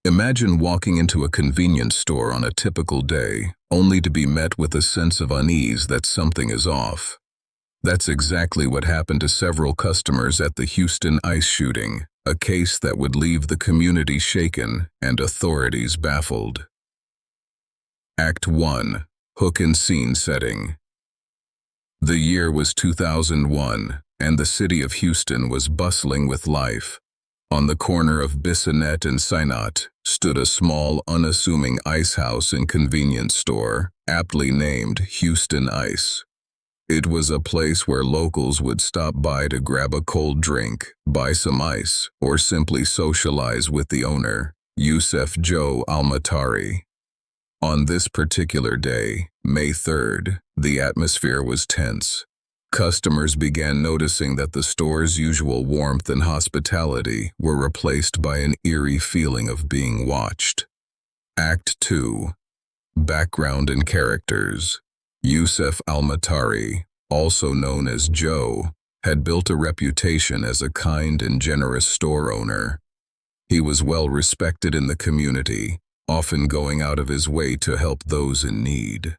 Imagine walking into a convenience store on a typical day, only to be met with a sense of unease that something is off. That's exactly what happened to several customers at the Houston ICE shooting, a case that would leave the community shaken and authorities baffled. Act 1. Hook and Scene Setting. The year was 2001, and the city of Houston was bustling with life. On the corner of Bissonnette and Synot stood a small, unassuming ice house and convenience store, aptly named Houston Ice. It was a place where locals would stop by to grab a cold drink, buy some ice, or simply socialize with the owner, Yusef Joe Almatari. On this particular day, May 3rd, the atmosphere was tense. Customers began noticing that the store's usual warmth and hospitality were replaced by an eerie feeling of being watched. Act 2. Background and Characters. Yusef Almatari, also known as Joe, had built a reputation as a kind and generous store owner. He was well respected in the community, often going out of his way to help those in need.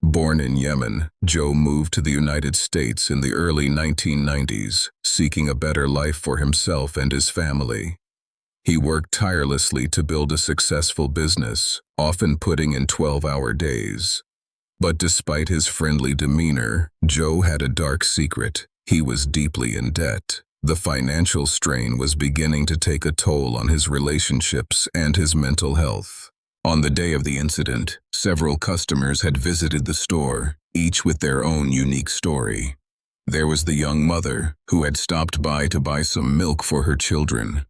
Born in Yemen, Joe moved to the United States in the early 1990s, seeking a better life for himself and his family. He worked tirelessly to build a successful business, often putting in 12-hour days. But despite his friendly demeanor, Joe had a dark secret. He was deeply in debt. The financial strain was beginning to take a toll on his relationships and his mental health. On the day of the incident, several customers had visited the store, each with their own unique story. There was the young mother, who had stopped by to buy some milk for her children,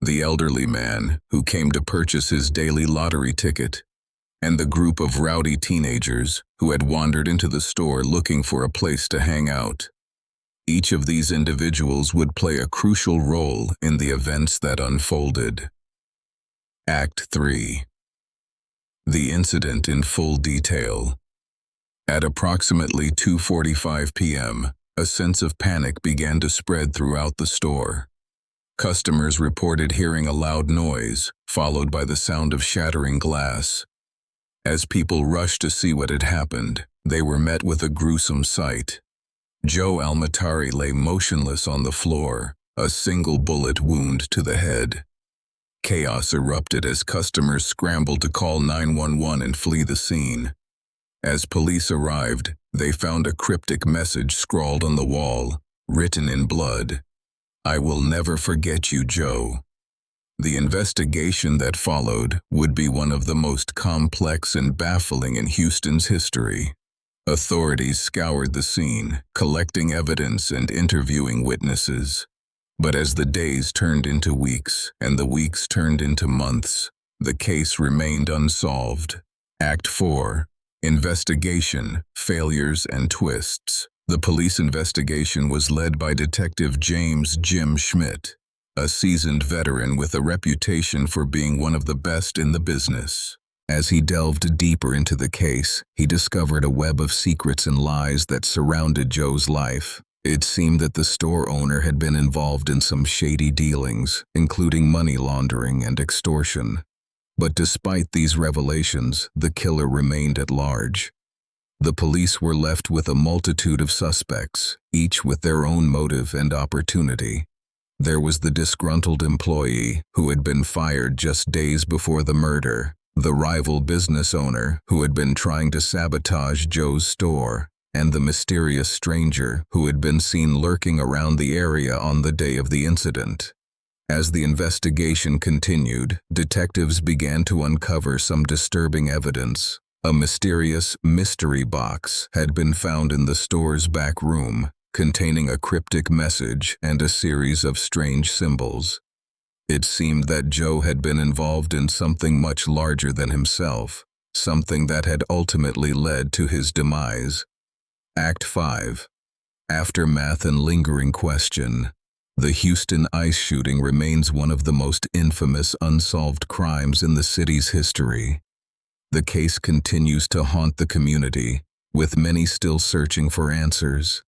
the elderly man, who came to purchase his daily lottery ticket, and the group of rowdy teenagers who had wandered into the store looking for a place to hang out. Each of these individuals would play a crucial role in the events that unfolded. Act 3. The incident in full detail. At approximately 2:45 p.m., a sense of panic began to spread throughout the store. Customers reported hearing a loud noise, followed by the sound of shattering glass. As people rushed to see what had happened, they were met with a gruesome sight. Joe Almatari lay motionless on the floor, a single bullet wound to the head. Chaos erupted as customers scrambled to call 911 and flee the scene. As police arrived, they found a cryptic message scrawled on the wall, written in blood. "I will never forget you, Joe." The investigation that followed would be one of the most complex and baffling in Houston's history. Authorities scoured the scene, collecting evidence and interviewing witnesses. But as the days turned into weeks, and the weeks turned into months, the case remained unsolved. Act 4. Investigation, Failures and Twists. The police investigation was led by Detective James "Jim" Schmidt, a seasoned veteran with a reputation for being one of the best in the business. As he delved deeper into the case, he discovered a web of secrets and lies that surrounded Joe's life. It seemed that the store owner had been involved in some shady dealings, including money laundering and extortion. But despite these revelations, the killer remained at large. The police were left with a multitude of suspects, each with their own motive and opportunity. There was the disgruntled employee who had been fired just days before the murder, the rival business owner who had been trying to sabotage Joe's store, and the mysterious stranger who had been seen lurking around the area on the day of the incident. As the investigation continued, detectives began to uncover some disturbing evidence. A mysterious mystery box had been found in the store's back room, containing a cryptic message and a series of strange symbols. It seemed that Joe had been involved in something much larger than himself, something that had ultimately led to his demise. Act 5. Aftermath and Lingering Question. The Houston ICE shooting remains one of the most infamous unsolved crimes in the city's history. The case continues to haunt the community, with many still searching for answers.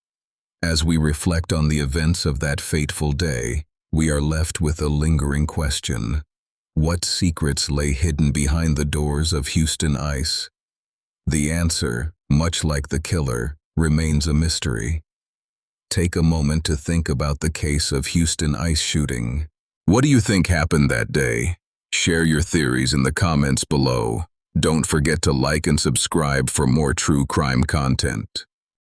As we reflect on the events of that fateful day, we are left with a lingering question. What secrets lay hidden behind the doors of Houston ICE? The answer, much like the killer, remains a mystery. Take a moment to think about the case of Houston ICE shooting. What do you think happened that day? Share your theories in the comments below. Don't forget to like and subscribe for more true crime content.